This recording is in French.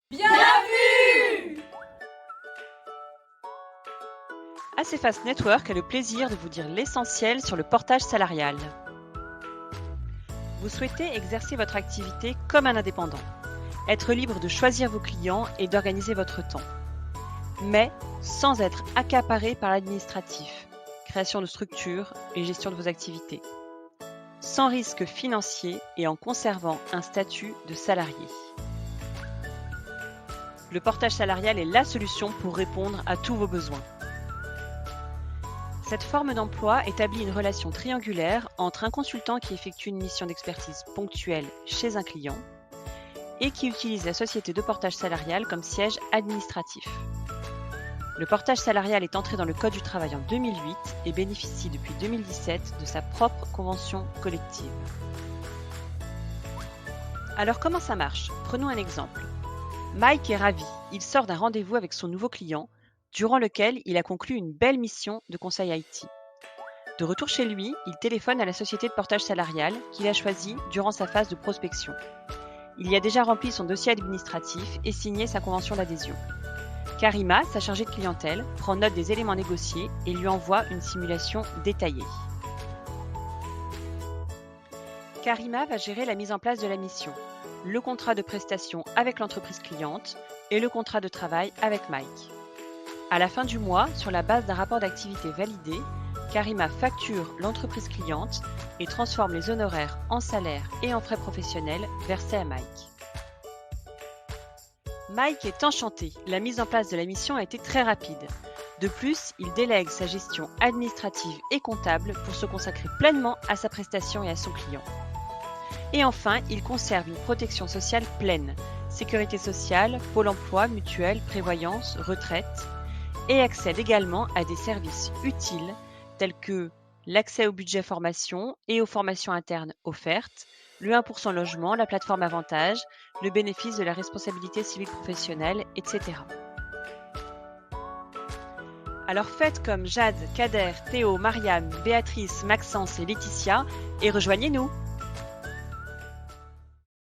Bien vu! ACFast Network a le plaisir de vous dire l'essentiel sur le portage salarial. Vous souhaitez exercer votre activité comme un indépendant, être libre de choisir vos clients et d'organiser votre temps, mais sans être accaparé par l'administratif, création de structures et gestion de vos activités, sans risque financier et en conservant un statut de salarié. Le portage salarial est la solution pour répondre à tous vos besoins. Cette forme d'emploi établit une relation triangulaire entre un consultant qui effectue une mission d'expertise ponctuelle chez un client et qui utilise la société de portage salarial comme siège administratif. Le portage salarial est entré dans le Code du travail en 2008 et bénéficie depuis 2017 de sa propre convention collective. Alors comment ça marche? Prenons un exemple. Mike est ravi, il sort d'un rendez-vous avec son nouveau client, durant lequel il a conclu une belle mission de conseil IT. De retour chez lui, il téléphone à la société de portage salarial qu'il a choisie durant sa phase de prospection. Il y a déjà rempli son dossier administratif et signé sa convention d'adhésion. Karima, sa chargée de clientèle, prend note des éléments négociés et lui envoie une simulation détaillée. Karima va gérer la mise en place de la mission, le contrat de prestation avec l'entreprise cliente et le contrat de travail avec Mike. À la fin du mois, sur la base d'un rapport d'activité validé, Karima facture l'entreprise cliente et transforme les honoraires en salaire et en frais professionnels versés à Mike. Mike est enchanté, la mise en place de la mission a été très rapide. De plus, il délègue sa gestion administrative et comptable pour se consacrer pleinement à sa prestation et à son client. Et enfin, il conserve une protection sociale pleine, sécurité sociale, pôle emploi, mutuelle, prévoyance, retraite, et accède également à des services utiles tels que l'accès au budget formation et aux formations internes offertes, le 1% logement, la plateforme Avantage, le bénéfice de la responsabilité civile professionnelle, etc. Alors faites comme Jade, Kader, Théo, Mariam, Béatrice, Maxence et Laetitia et rejoignez-nous!